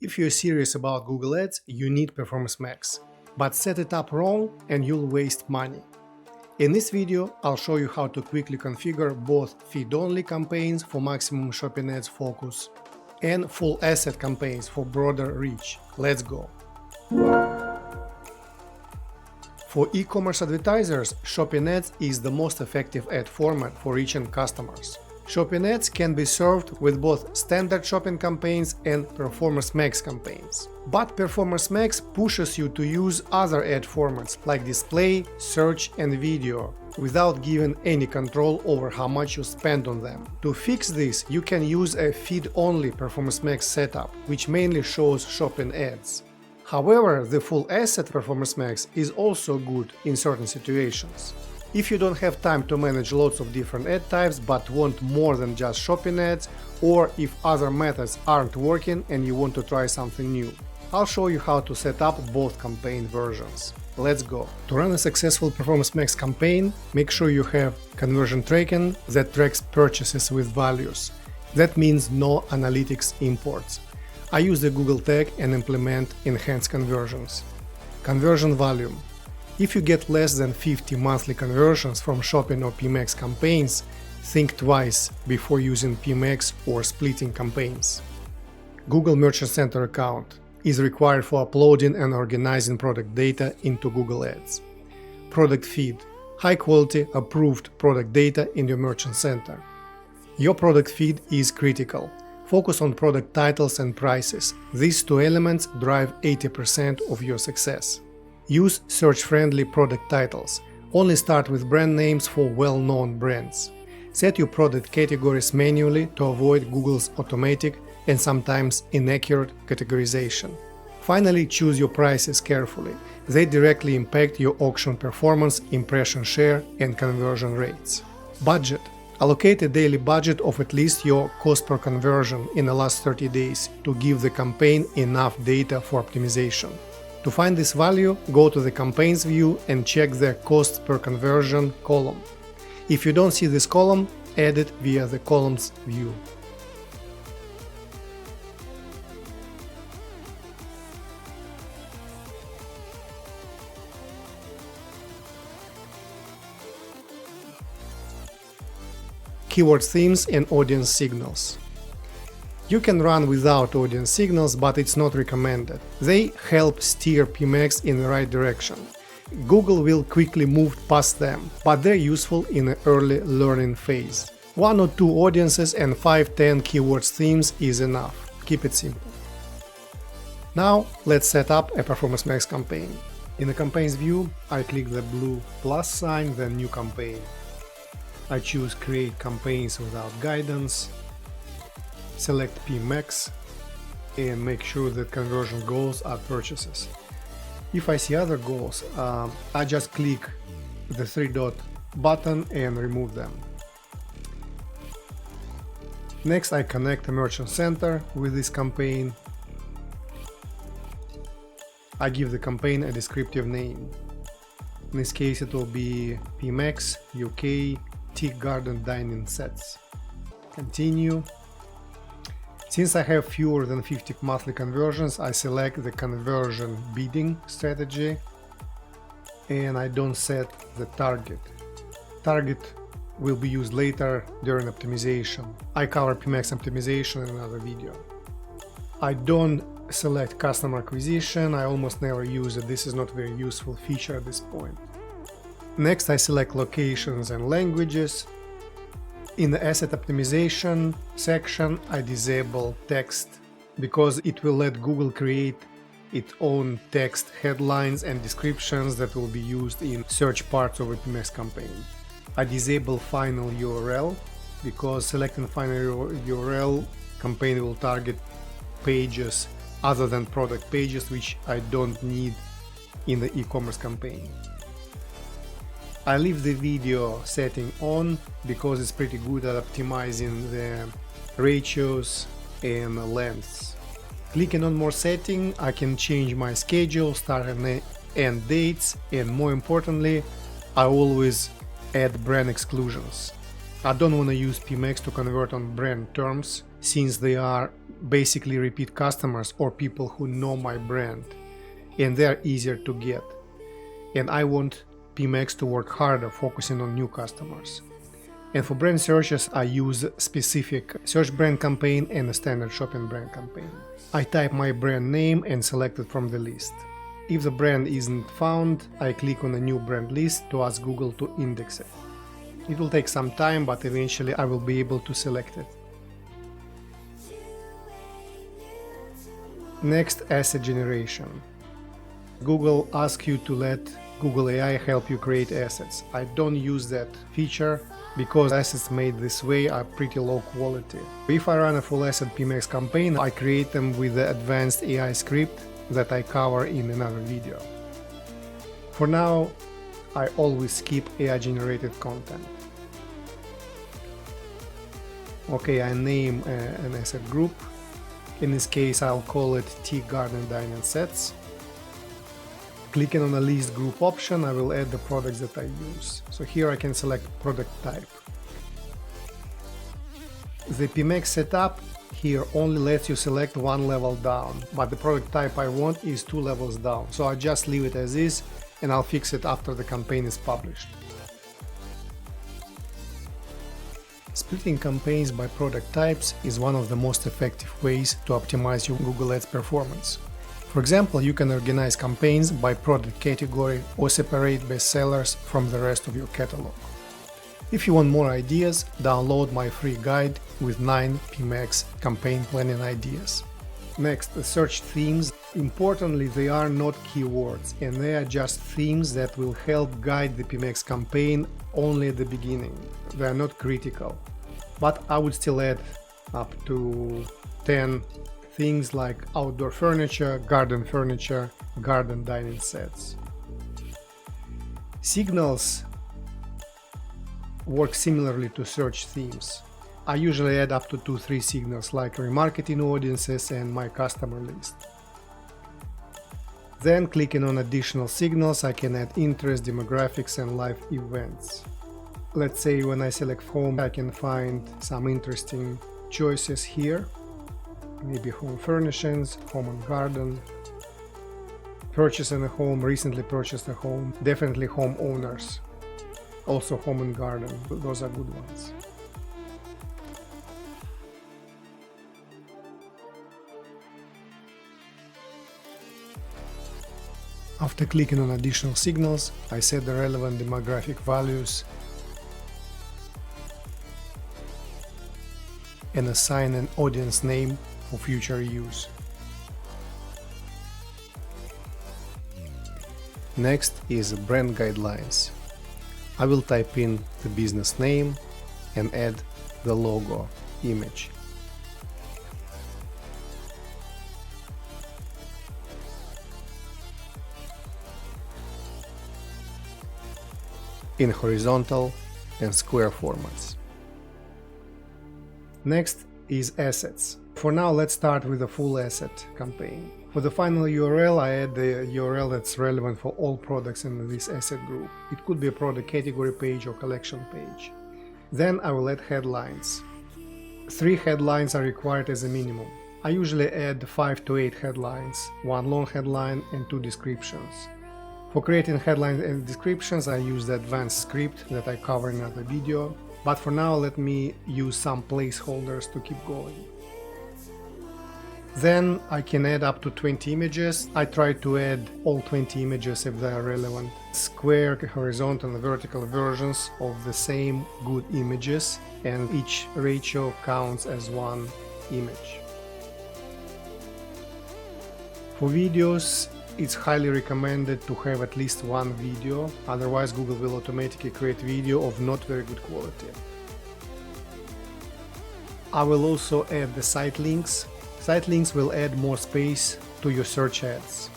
If you're serious about Google Ads, you need Performance Max. But set it up wrong and you'll waste money. In this video, I'll show you how to quickly configure both feed-only campaigns for maximum shopping ads focus and full asset campaigns for broader reach. Let's go! For e-commerce advertisers, shopping ads is the most effective ad format for reaching customers. Shopping ads can be served with both standard shopping campaigns and Performance Max campaigns. But Performance Max pushes you to use other ad formats like display, search and video without giving any control over how much you spend on them. To fix this, you can use a feed-only Performance Max setup, which mainly shows shopping ads. However, the full asset Performance Max is also good in certain situations. If you don't have time to manage lots of different ad types but want more than just shopping ads, or if other methods aren't working and you want to try something new. I'll show you how to set up both campaign versions. Let's go! To run a successful Performance Max campaign, make sure you have conversion tracking that tracks purchases with values. That means no analytics imports. I use the Google tag and implement enhanced conversions. Conversion volume. If you get less than 50 monthly conversions from shopping or PMax campaigns, think twice before using PMax or splitting campaigns. Google Merchant Center account is required for uploading and organizing product data into Google Ads. Product feed. High quality, approved product data in your Merchant Center. Your product feed is critical. Focus on product titles and prices. These two elements drive 80% of your success. Use search-friendly product titles. Only start with brand names for well-known brands. Set your product categories manually to avoid Google's automatic and sometimes inaccurate categorization. Finally, choose your prices carefully. They directly impact your auction performance, impression share, and conversion rates. Budget. Allocate a daily budget of at least your cost per conversion in the last 30 days to give the campaign enough data for optimization. To find this value, go to the campaigns view and check the cost per conversion column. If you don't see this column, add it via the columns view. Keyword themes and audience signals. You can run without audience signals, but it's not recommended. They help steer PMax in the right direction. Google will quickly move past them, but they're useful in the early learning phase. 1 or 2 audiences and 5-10 keywords themes is enough. Keep it simple. Now let's set up a Performance Max campaign. In the campaigns view, I click the blue plus sign, then new campaign. I choose create campaigns without guidance. Select PMax and make sure that conversion goals are purchases. If I see other goals, I just click the 3-dot button and remove them. Next, I connect the Merchant Center with this campaign. I give the campaign a descriptive name. In this case, it will be PMax UK Tea Garden Dining Sets. Continue. Since I have fewer than 50 monthly conversions, I select the conversion bidding strategy and I don't set the target. Target will be used later during optimization. I cover PMax optimization in another video. I don't select customer acquisition. I almost never use it. This is not a very useful feature at this point. Next, I select locations and languages. In the asset optimization section, I disable text because it will let Google create its own text headlines and descriptions that will be used in search parts of a PMax campaign. I disable final URL because selecting final URL campaign will target pages other than product pages, which I don't need in the e-commerce campaign. I leave the video setting on because it's pretty good at optimizing the ratios and lengths. Clicking on more setting, I can change my schedule, start and end dates, and more importantly, I always add brand exclusions. I don't want to use PMax to convert on brand terms since they are basically repeat customers or people who know my brand, and they're easier to get. And I want PMX to work harder, focusing on new customers. And for brand searches, I use specific search brand campaign and a standard shopping brand campaign. I type my brand name and select it from the list. If the brand isn't found, I click on a new brand list to ask Google to index it. It will take some time, but eventually I will be able to select it. Next, asset generation. Google asks you to let Google AI help you create assets. I don't use that feature because assets made this way are pretty low quality. If I run a full asset PMX campaign, I create them with the advanced AI script that I cover in another video. For now, I always skip AI generated content. Okay, I name an asset group. In this case, I'll call it Tea Garden Dining Sets. Clicking on the list group option, I will add the products that I use. So here I can select product type. The PMX setup here only lets you select one level down, but the product type I want is 2 levels down. So I just leave it as is, and I'll fix it after the campaign is published. Splitting campaigns by product types is one of the most effective ways to optimize your Google Ads performance. For example, you can organize campaigns by product category or separate bestsellers from the rest of your catalog. If you want more ideas, download my free guide with 9 PMX campaign planning ideas. Next, the search themes. Importantly, they are not keywords, and they are just themes that will help guide the PMX campaign only at the beginning. They are not critical, but I would still add up to 10 things like outdoor furniture, garden dining sets. Signals work similarly to search themes. I usually add up to 2-3 signals like remarketing audiences and my customer list. Then, clicking on additional signals, I can add interest, demographics and live events. Let's say when I select home, I can find some interesting choices here. Maybe home furnishings, home and garden, purchasing a home, recently purchased a home, definitely home owners, also home and garden, those are good ones. After clicking on additional signals, I set the relevant demographic values and assign an audience name for future use. Next is brand guidelines. I will type in the business name and add the logo image. In horizontal and square formats. Next is assets. For now, let's start with a full asset campaign. For the final URL, I add the URL that's relevant for all products in this asset group. It could be a product category page or collection page. Then I will add headlines. 3 headlines are required as a minimum. I usually add 5 to 8 headlines, 1 long headline and 2 descriptions. For creating headlines and descriptions, I use the advanced script that I cover in another video, but for now let me use some placeholders to keep going. Then I can add up to 20 images. I try to add all 20 images if they are relevant. Square, horizontal and vertical versions of the same good images, and each ratio counts as 1 image. For videos, it's highly recommended to have at least 1 video, otherwise Google will automatically create video of not very good quality. I will also add the site links. Site links will add more space to your search ads.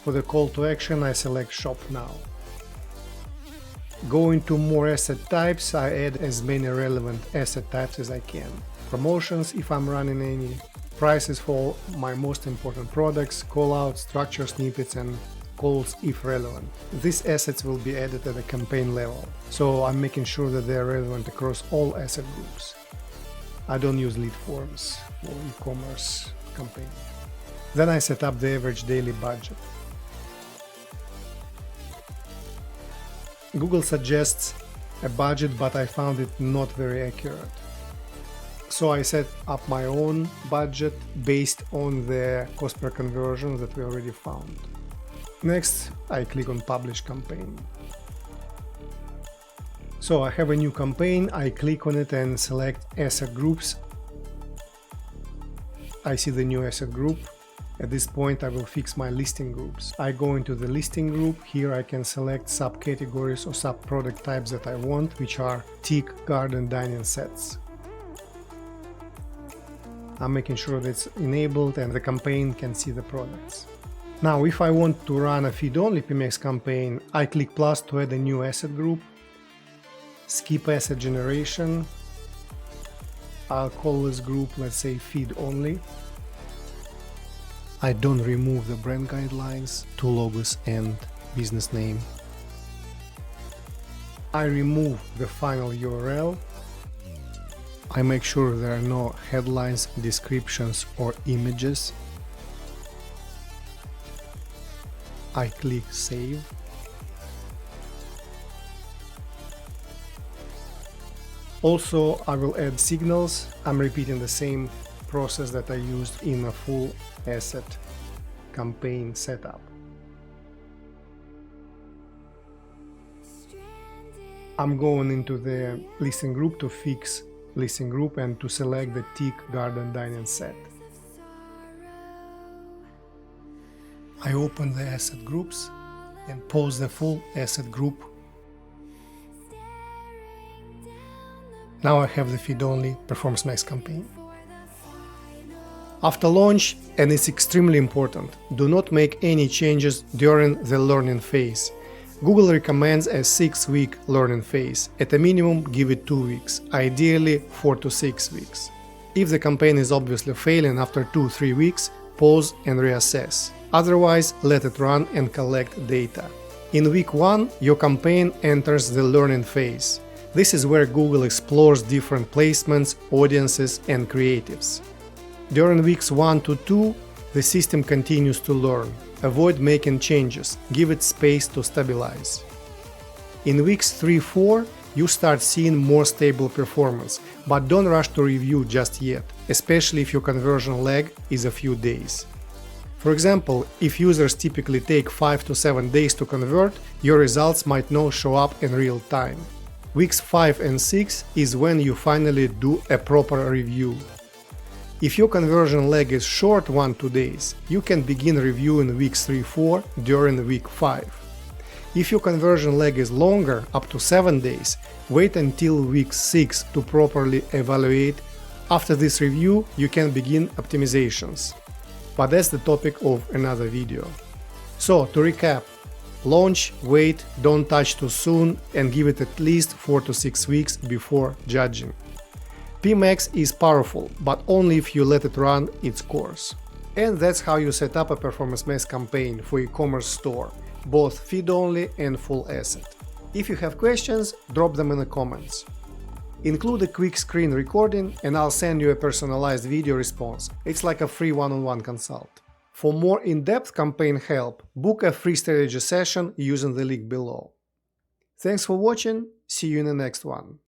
For the call to action, I select Shop Now. Going to more asset types, I add as many relevant asset types as I can. Promotions, if I'm running any, prices for my most important products, callouts, structure snippets, and calls if relevant. These assets will be added at the campaign level, so I'm making sure that they are relevant across all asset groups. I don't use lead forms for e-commerce campaign. Then I set up the average daily budget. Google suggests a budget, but I found it not very accurate. So I set up my own budget based on the cost per conversion that we already found. Next, I click on Publish Campaign. So I have a new campaign, I click on it and select Asset Groups. I see the new asset group. At this point I will fix my listing groups. I go into the listing group. Here I can select subcategories or sub-product types that I want, which are teak, garden, dining sets. I'm making sure that it's enabled and the campaign can see the products. Now, if I want to run a feed-only PMX campaign, I click plus to add a new asset group, skip asset generation. I'll call this group, let's say, feed-only. I don't remove the brand guidelines, two logos and business name. I remove the final URL. I make sure there are no headlines, descriptions or images. I click Save. Also, I will add signals. I'm repeating the same process that I used in a full asset campaign setup. I'm going into the listing group to fix listing group and to select the teak, garden, dining set. I open the asset groups and pause the full asset group. Now I have the feed-only Performance Max campaign. After launch, and it's extremely important, do not make any changes during the learning phase. Google recommends a 6-week learning phase. At a minimum, give it 2 weeks, ideally 4 to 6 weeks. If the campaign is obviously failing after 2-3 weeks, pause and reassess. Otherwise, let it run and collect data. In week 1, your campaign enters the learning phase. This is where Google explores different placements, audiences, and creatives. During weeks 1 to 2, the system continues to learn. Avoid making changes, give it space to stabilize. In weeks 3-4, you start seeing more stable performance, but don't rush to review just yet, especially if your conversion lag is a few days. For example, if users typically take 5 to 7 days to convert, your results might not show up in real time. Weeks 5 and 6 is when you finally do a proper review. If your conversion lag is short 1-2 days, you can begin reviewing weeks 3-4 during week 5. If your conversion lag is longer, up to 7 days, wait until week 6 to properly evaluate. After this review, you can begin optimizations. But that's the topic of another video. So, to recap, launch, wait, don't touch too soon, and give it at least 4 to 6 weeks before judging. PMax is powerful, but only if you let it run its course. And that's how you set up a Performance Max campaign for e-commerce store, both feed-only and full asset. If you have questions, drop them in the comments. Include a quick screen recording and I'll send you a personalized video response. It's like a free one-on-one consult. For more in-depth campaign help, book a free strategy session using the link below. Thanks for watching, see you in the next one.